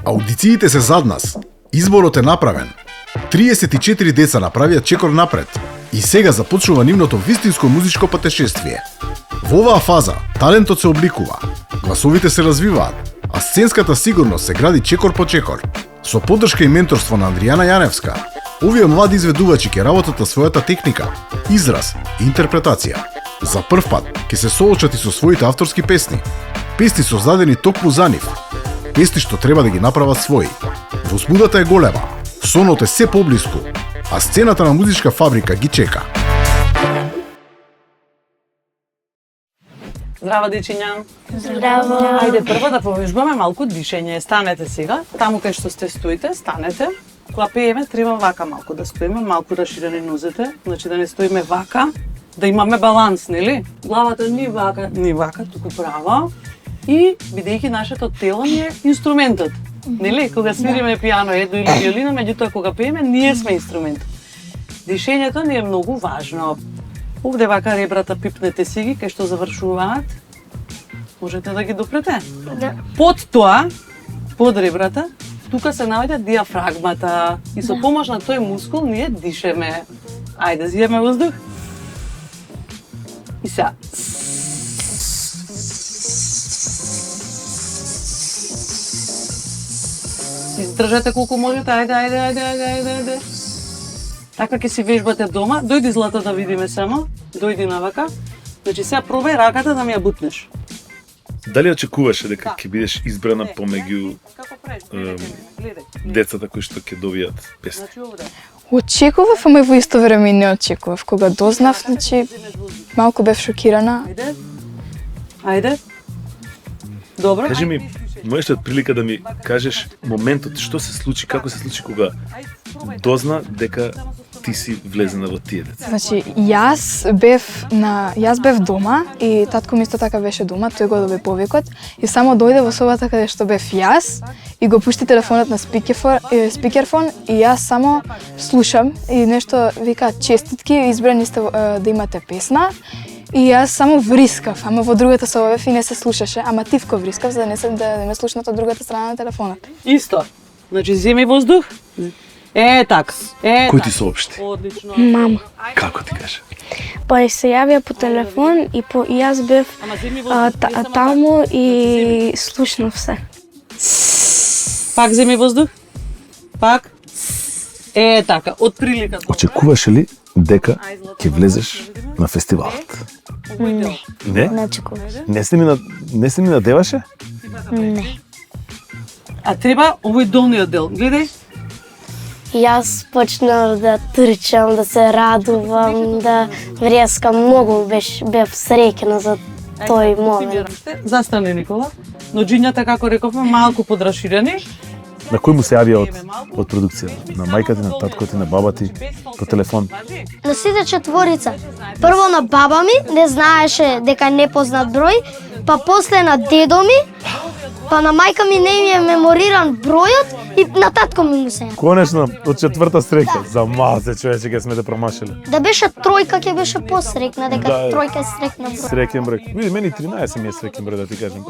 Аудициите се зад нас. Изборот е направен. 34 деца направија чекор напред. И сега започнува нивното вистинско музичко патешествие. Во оваа фаза, талентот се обликува, гласовите се развиваат, а сценската сигурност се гради чекор по чекор. Со поддршка и менторство на Андријана Јаневска, овие млади изведувачи ќе работат на својата техника, израз и интерпретација. За прв пат ќе се соочат и со своите авторски песни. Песни создадени токму за нив. Песни што треба да ги направат своји. Возбудата е голема, сонот е се поблиску, а сцената на музичка фабрика ги чека. Здраво, дечиња. Здраво. Ајде прво да повежбаме малку дишење. Станете сега, таму кај што сте стоите, станете. Кога пееме, треба вака малку да стоиме, малку расширени нозете, значи да не стоиме вака, да имаме баланс, нели? Главата ни вака, туку право. И бидејќи нашето тело ни е инструментот. Нели? Кога свириме пијано, едно или виолина, меѓутоа кога пееме, ние сме инструмент. Дишењето ни е многу важно. Овде вака ребрата пипнете си ги, кај што завршуваат. Можете да ги допрете? Да. Под тоа, под ребрата, тука се наоѓа диафрагмата. И со помош на тој мускул ние дишеме. Ајде, зиеме воздух. И сега. Издржете колку можете, ајде. Така ќе си вежбате дома. Дојди Злата да видиме само. Дојди навака. Значи сега пробај раката да ми ја бутнеш. Дали очекуваше дека ќе бидеш избрана помеѓу децата кои што ќе добијат песни? Очекував, ама и во исто време не очекував. Кога дознав, значи, малку бев шокирана. Ајде. Добро. Кажи ми, можеш ли прилика да ми кажеш моментот што се случи, како се случи кога дозна дека ти си влезена во тие деца? Значи, јас бев дома и татко ми исто така беше дома, тој го доби повикот и само дојде во собата каде што бев јас и го пушти телефонот на спикерфон и јас само слушам и нешто вика честитки, избрани сте да имате песна. И јас само врискав, ама во другата соба бев и не се слушаше, ама тивко врискав за да не ме слушнат од другата страна на телефонот. Исто. Значи земи воздух. Така. Кој ти соопшти? Одлично. Мама. Како ти каже? Па се јавија по телефон и јас бев таму и слушнав се. Пак земи воздух. Пак. Така, од прилика. Очекуваше ли дека ќе влезеш на фестивалот? Не. Не? Не очекуваш. Не се ми надеваше? Не. А треба овој долниот дел. Гледај. Јас почнав да трчам, да се радувам, да врескам, многу бев среќна за тој момент. Застани, Никола. Ноџињата, како рековме, малку подраширени. На кој му се јавија од продукцијата? На мајката, на таткото, на баба ти, по телефон? На сите четворица. Прво на баба ми, не знаеше дека е непознат број, па после на дедо ми, па на мајка ми не ми е мемориран бројот и на татко ми му се јави. Конечно, од четврта среќа. За мазе човече ќе сме те промашиле. Да беше тројка ќе беше посрекна, дека тројка е срекна број. Среќен број. Види, мене 13 ми е среќен број, да ти кажем.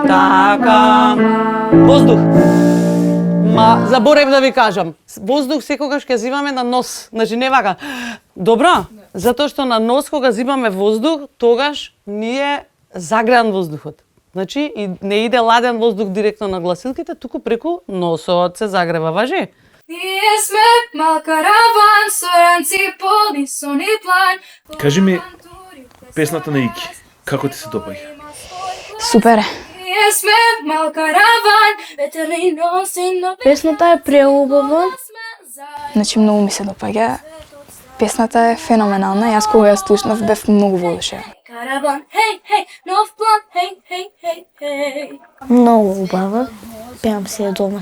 Така. Воздух. Заборев да ви кажам. Воздух секогаш ќе зимаме на нос. Значи не вака. Добро? Затоа што на нос кога зимаме воздух, тогаш ние загреан воздухот. Значи и не иде ладен воздух директно на гласилките, туку преку носот се загрева, важи? Ние сме мал караван, со ранци полни, сони план. Кажи ми, песната на Ики, како ти се допаѓа? Супер. Ние сме мал караван, ветерни носи, но Песната е преубава. Значи, многу ми се допаѓа. Песната е феноменална. Јас кога ја слушнав бев многу воодушевен. караван, хеј, хеј, нов план, хеј, хеј, хеј, хеј. Многу убава. Пеам си ја дома.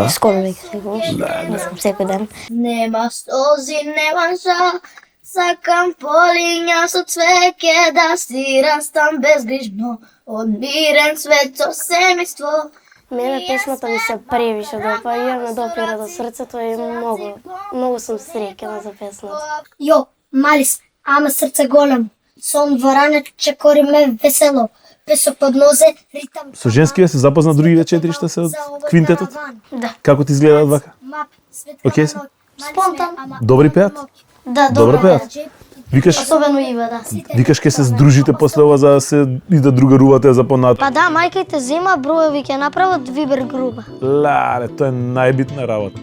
Скоро веќе секогаш. Не сум секој ден. Нема стози, нема жал, сакам полиња со цвеќе да стирам стан безгрижно, одмирен свет со семејство. Мене песната ми се превише допаѓа, ме допира до срцето и многу сум среќна за песната. Јо, Малис, ама срце големо, сон дворане чекори ме весело, Песо под нозе, ритам. Со женскиве се запозна другиве 4 што се од квинтетот? Да. Како ти изгледаат вака? Океј се? Спонтан. Добри пеат? Да, Добро добро пеат. Викаш, Особено Ива, да. викаш ке се здружите после ова за да се и да другарувате за понатаму. Па да, мајка те зема броеви, ќе направат Вибер група. Лале, тоа е најбитна работа.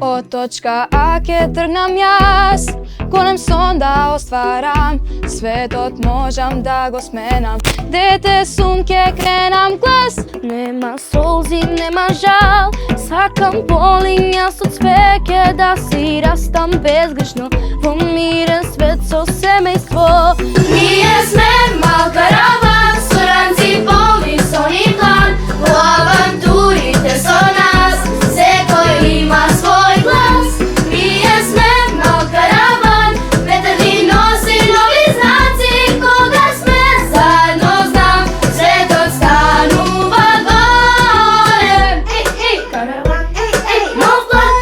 Од точка А ке тргнам јас, конем сон да остварам, светот можам да го сменам. Дете сум ке кренам глас, нема солзи, нема жал, сакам полин јас од свеќе да си растам безгрешно во мирен свет со семејство. Ние сме мал караван, со ранци полни сон и план, во авантурите со нас, секој има свој глас. Ние сме мал караван, ветер ни носи нови знаци, кога сме заедно знам, светот станува голем. Караван, нов план,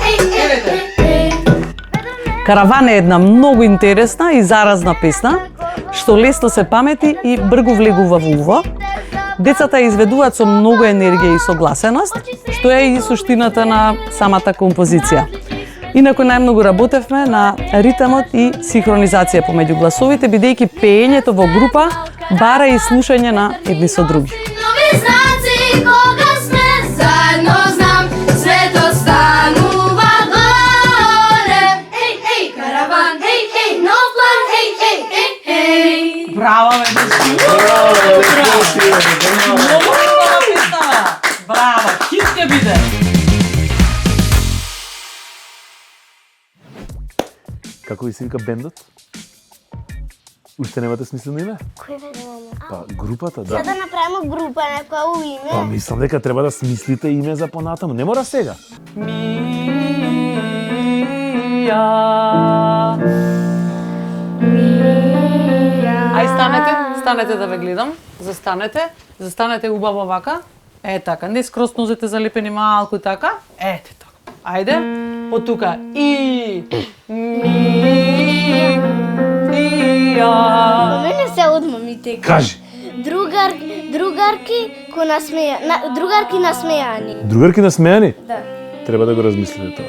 Караван е една многу интересна и заразна песна, што лесно се памети и бргу влегува во уво. Децата ја изведуваат со многу енергија и согласеност, што е и суштината на самата композиција. Инаку најмногу работевме на ритмот и синхронизација помеѓу гласовите, бидејќи пеењето во група бара и слушање на едни со други. нови знаци, кога сме заедно знам, светот станува голем. Караван, нов план, Браво, ме дечки! Многу убава песна! Браво, хит ќе биде! Како ви се вика бендот? Уште немате смислено име? Кој бе? Па, групата, Да да. направиме група, некоја име. Па, мислам дека треба да смислите име за понатаму. Не мора сега. Мија. Ај станете да ве гледам. Застанете убаво вака. Е така, не скроз нозете залепени малку така. Ете така. Ајде, од тука. И мија. Мене се одмамите. Кажи. Другарки насмејани. Другарки насмејани? Да. Треба да го размислите тоа.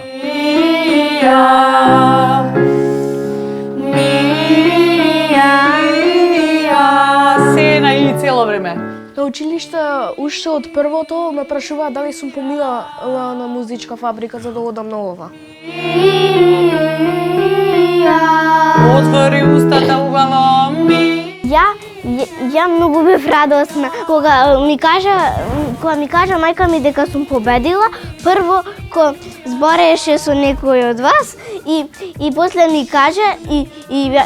Се на и цело време. На училиште уште од првото ме прашуваат дали сум поминала на музичка фабрика за да одам на ова. Отвори устата убаво. Ја многу бев радосна кога ми кажа мајка ми дека сум победила. Прво кога збореше со некој од вас и после ми кажа и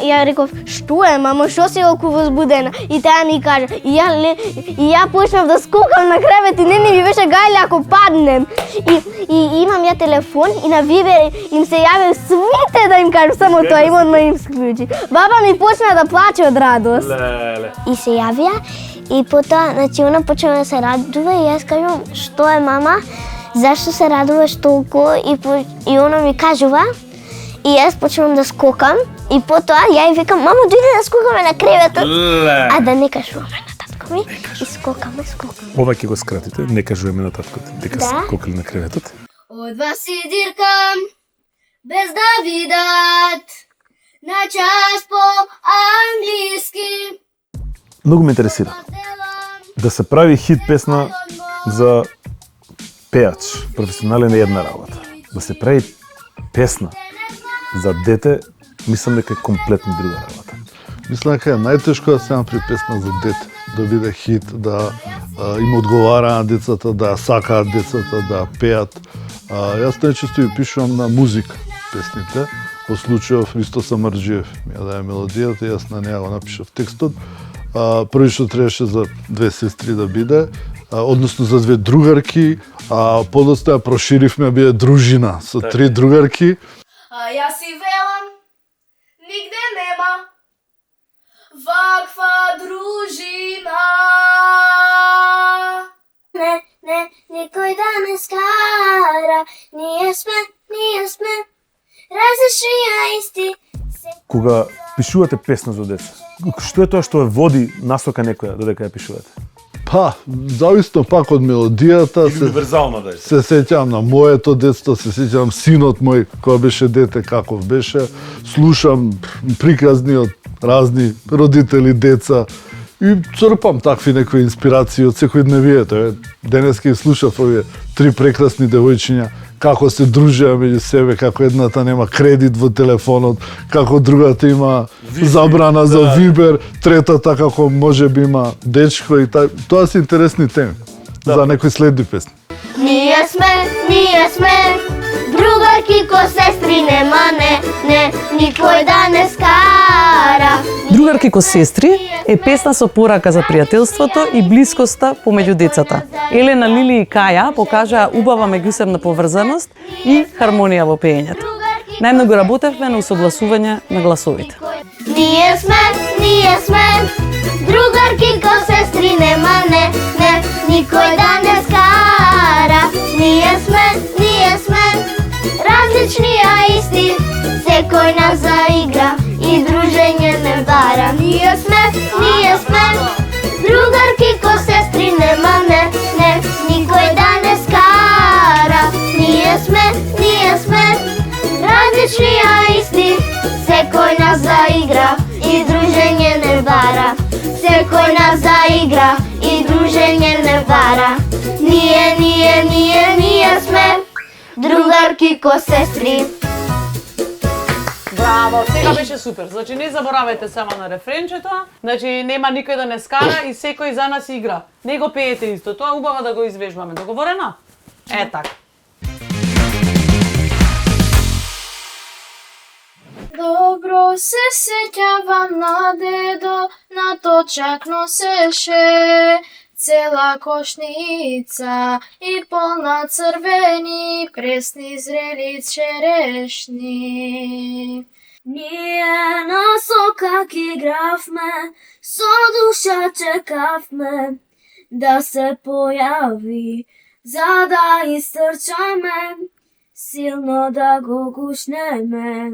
ја реков што е мамо, што си толку возбудена, и таа ми кажа и ја почнав да скокам на кревет и не ми беше гајле ако паднем и имам ја телефон и на Вибер им се јавив свите да им кажам само тоа и одма им склучи. Баба ми почна да плаче од радост. И се јавија и потоа, значи, она почна да се радува и јас кажам, што е мама, зашто се радуваш толку и она ми кажува и јас почнам да скокам и потоа ја и викам, мамо, дојди да скокаме на креветот, а да не кажуваме на татко ми и скокаме. Ова ќе го скратите, не кажуваме на таткот, дека Да. скокали на креветот. Од вас си диркам, без да видат, на час по англиски. Многу ме интересира. Да се прави хит песна за пеач, професионален е една работа. Да се прави песна за дете, мислам дека е комплетно друга работа. Мислам дека е најтешко да се направи песна за дете, да биде хит, да им одговара на децата, да сакаат децата, да пеат. Јас најчесто ја пишувам на музика песните. Во случајов Ристо Самарџиев ми ја даде мелодијата, јас на неа го напишав текстот. Први што требаше за две сестри да биде, односно за две другарки, а подоцна ја проширивме биде дружина со три другарки. А јас си велам, нигде нема ваква дружина. Не, никој да не скара, ние сме различни, а исти. Кога пишувате песна за деца? Што е тоа што ве води насока некоја додека ја пишувате? Па, зависно пак од мелодијата. Универзално да е. Се сеќавам на моето детство, се сеќавам синот мој кога беше дете каков беше. Слушам приказни од разни родители, деца и црпам такви некои инспирации од секојдневието. Денеска ги слушав овие 3 прекрасни девојчиња како се дружеа меѓу себе, како едната нема кредит во телефонот, како другата има забрана за Вибер, третата како можеби има дечко и тоа се интересни теми за некои следни песни. Ние сме другарки ко сестри, нема не, никој да не скара. Другарки ко сестри е песна со порака за пријателството и блискоста помеѓу децата. Елена, Лили и Каја покажаа убава меѓусебна поврзаност и хармонија во пеењето. Најмногу работевме на усогласување на гласовите. Ние сме другарки ко сестри, нема не, никој да не скара. Ние сме различни а исти, секој нас заигра и дружење не бара. Ние сме другарки ко сестри, нема не, никој да не скара. Ние сме различни а исти, секој нас заигра и дружење не бара. Секој нас заигра и дружење не бара. Ние сме другарки ко сестри. Браво, сега беше супер. Значи не заборавајте само на рефренчето, значи нема никој да не скара и секој за нас игра. Не го пеете исто, тоа убаво да го извежбаме. Договорено? Е така. Добро се сеќавам на дедо, на точак носеше цела кошница и полна црвени, пресни зрели черешни. Ние на сокак игравме, со душа чекавме да се појави, за да истрчаме, силно да го гушнеме.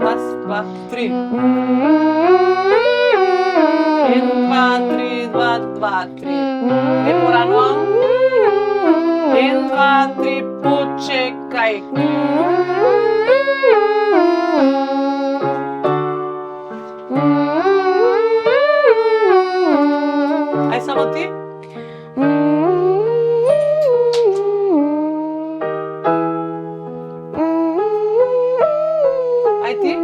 Раз, два, три. 1, 2, 3, 2, 2, 3. Не порано. 1, 2, 3, почекај. Ај само ти. Ај ти.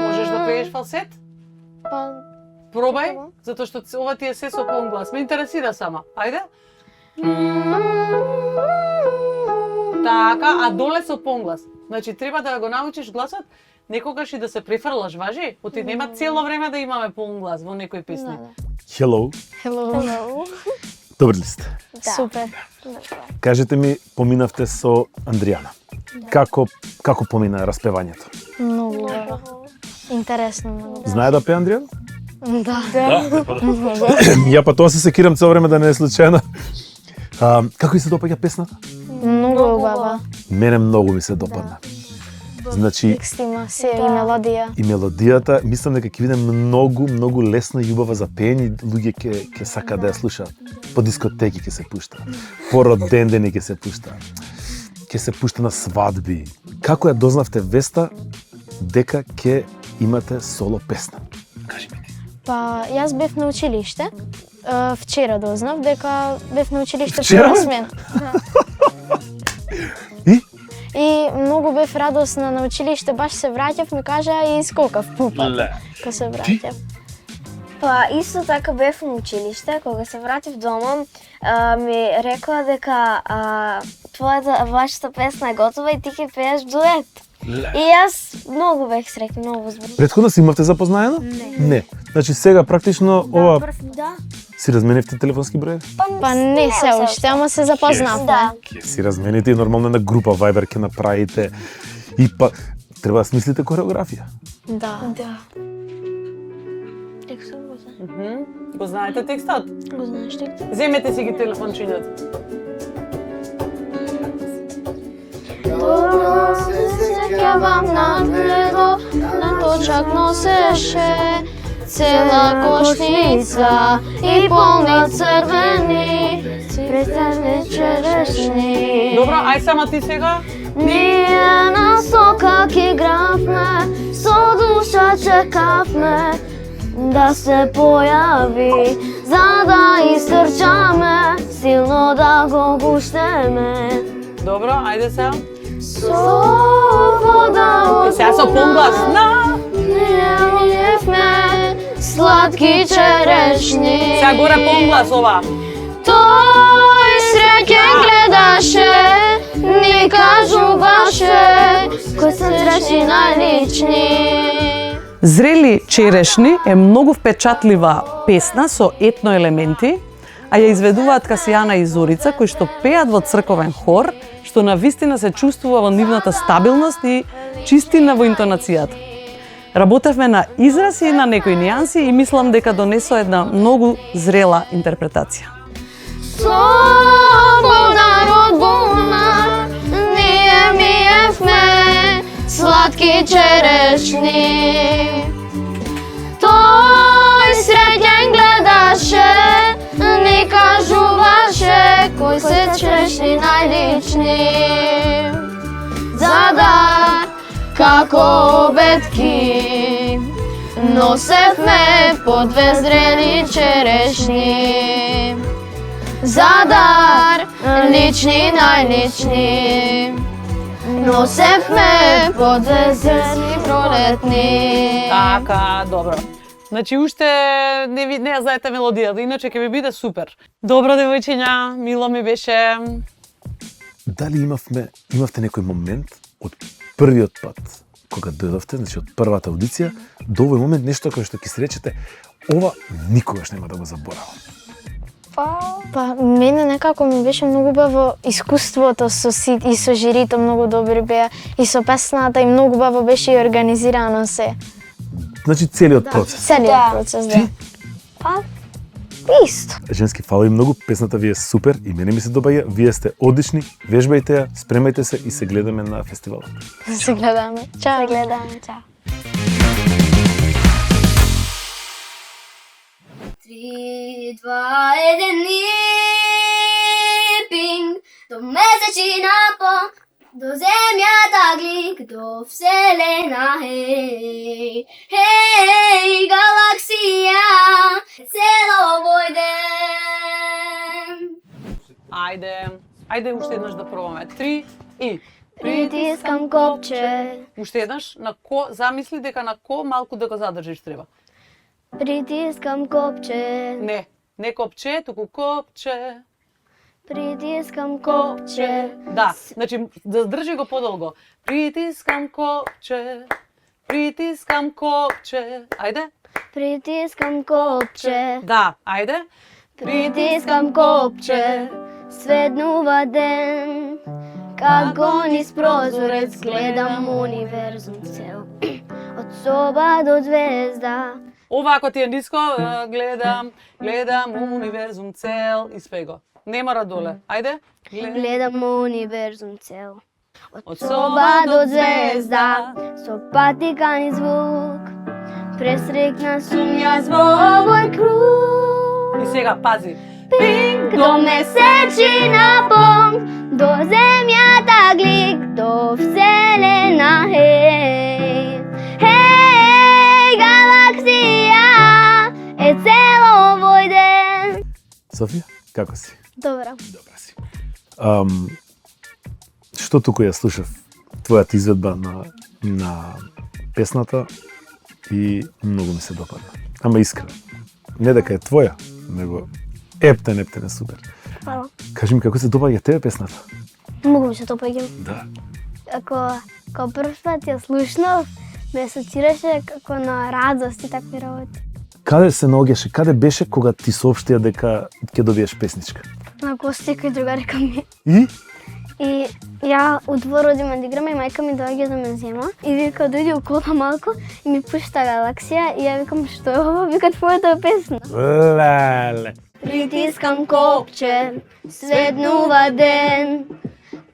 Можеш да пееш фалсет? Пробај, затоа што ова ти е се со полн глас. Ме интересира сама. Ајде. Така, а доле со полн глас. Значи треба да го научиш гласот, некогаш и да се префрлаш, важи? Оти нема цело време да имаме полн глас во некои песни. Hello. Добри ли сте? Супер. Кажете ми, поминавте со Андријана. Како помина распевањето? Многу интересно. Знае да пее Андријан? Да. Ја па тоа се секирам цело време да не е случајно. Како ви се допаѓа песната? Многу убава. Мене многу ми се допадна. Значи, Текст има се и мелодија. и мелодијата, мислам дека ќе биде многу лесна и убава за пеење, луѓе ќе сакаат да ја слушаат. По дискотеки ќе се пушта, по родендени ќе се пушта, ќе се пушта на свадби. Како ја дознавте веста дека ќе имате соло песна? Кажи ми ти. Па, јас бев на училиште. Вчера дознав дека бев на училиште Вчера? прва смена. И многу бев радосна на училиште, баш се враќав, ми кажа и скокав пупат. Кога се враќав. Па, исто така бев на училиште, кога се вратив дома, ми рекла дека вашата песна е готова и ти ќе пееш дует. И јас многу бех среќна, многу возбудена. Предходно си имавте запознаено? Не. Значи сега практично ова Да. си разменивте телефонски број? Па не се уште, ама се запознавме. Да. Ќе си размените и нормално на група Viber ќе направите И па треба да смислите хореографија. Да. Текстот го знам. Го знаете текстот? Го знаеш текстот? Земете си ги телефончињата. Добро се сеќавам на дедо, на точак носеше цела кошница и полни црвени, цветени черешни. Добро, ај само ти сега. Ние на сокак игравме, со душа чекавме да се појави, за да истрчаме, силно да го гуштеме. Добро, ајде сега. Со вода од Сега со понглас. На! ние јевме сладки черешни. Сега горе понглас ова. Тој среќен гледаше, ни кажуваше, кој се среќи најлични. Зрели черешни е многу впечатлива песна со етно елементи, а ја изведуваат Касијана и Зорица, кои што пеат во црковен хор, што навистина се чувствува во нивната стабилност и чистина во интонацијата. Работевме на изрази и на некои нијанси и мислам дека донесо една многу зрела интерпретација. Слободан од буна, ние миевме сладки черешни. Тој среќен гледаше, ни кажуваше, кој се черешни најлични. За дар, како обетки, носевме по две зрели черешни. За дар, лични најлични, носевме по две зрели пролетни. Така, добро. Значи, уште не ја знаете мелодијата, иначе ќе ви биде супер. Добро, девојчиња, мило ми беше. Дали имавте некој момент од првиот пат кога дојдовте, значи од првата аудиција, до овој момент нешто кое што ќе се речете, ова никогаш нема да го заборавам? Па, мене некако ми беше многу баво искуството со сит и со жирито многу добри беа и со песната и многу баво беше и организирано се. Значи целиот процес. Целиот процес, да. Па, исто. Женски, фала и многу, песната ви е супер и мене ми се добаја, вие сте одлични, вежбајте ја, спремајте се и се гледаме на фестивалот. Се гледаме. Чао. Се гледаме, чао. 3, 2, 1 и пинг, до месечина по, до земјата глик, до вселена, хеј, хеј, галаксија, цело овој ден. Ајде уште еднаш да пробаме. 3 и Притискам копче, уште еднаш на ко, замисли дека на ко малку да го задржиш треба. притискам копче, Не копче, туку копче. притискам копче. Да, значи да држи го подолго. Притискам копче, притискам копче. Ајде. Притискам копче, Да, ајде. притискам копче, светнува ден, како низ прозорец гледам универзум цел, од соба до звезда. Ова ако ти е ниско, гледам универзум цел, испеј го. Не мора доле. Ајде. Гледам универзум цел, од соба до звезда, со патикан и звук, пресрекна сум јас во овој круг. И сега пази. Пинг, до месечина понг, до земјата глик, до вселена, хеј, хеј, галаксија, е цело овој ден. Софија, како си? Добра. Добра си. Што туку ја слушав твојата изведба на песната и многу ми се допадна. Ама искрено. Не дека е твоја, него ептен е супер. Фала. Кажи ми како се допаѓа тебе песната? Многу ми се допаѓа. Да. Ако прв пат ја слушнав, ме асоцираше како на радост и такви работи. Каде се наоѓаше, каде беше кога ти соопштија дека ќе добиеш песничка? На гости кај другари кај ми. И? И ја у двор одиме да играме и мајка ми доаѓа да ме зема и вика дојди околу малку и ми пушта Галаксија и ја викам што е ова, вика твојата песна. Леле. Притискам копче, светнува ден,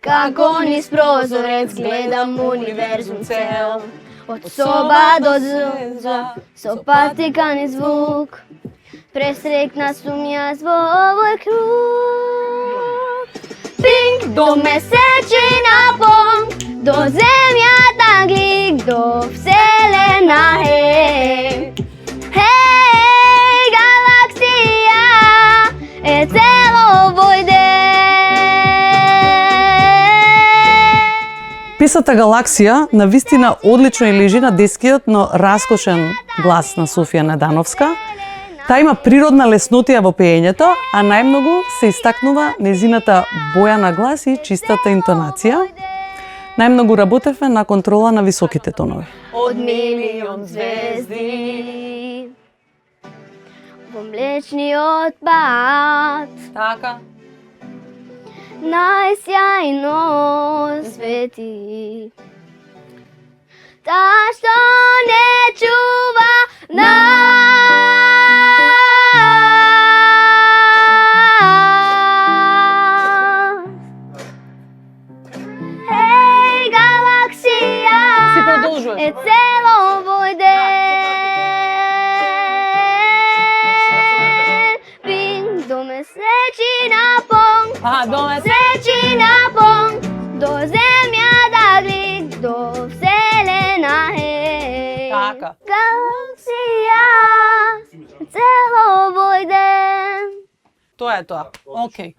како низ прозорец гледам универзум цел. Од соба до звезда, со патика ни звук, пресрекна сум јас во овој круг. Пинг до месечина понг, до земјата глик, до вселена хеј. Хеј, галаксија е цело овој ден. Песата Галаксија навистина одлично и лежи на дескиот, но раскошен глас на Софија Недановска. Таа има природна леснотија во пеењето, а најмногу се истакнува незината боја на глас и чистата интонација. Најмногу работевме на контрола на високите тонови. Од милион звезди во млечниот пат, Така. најсјајно свети, таа што не чува нас. Хеј, галаксија Си продолжуваш. е цело овој ден. Пинг до месечина понг, месечина понг, до земја да глик, до вселена хеј. Така. Галаксија е цело овој ден. Тоа е тоа. Океј.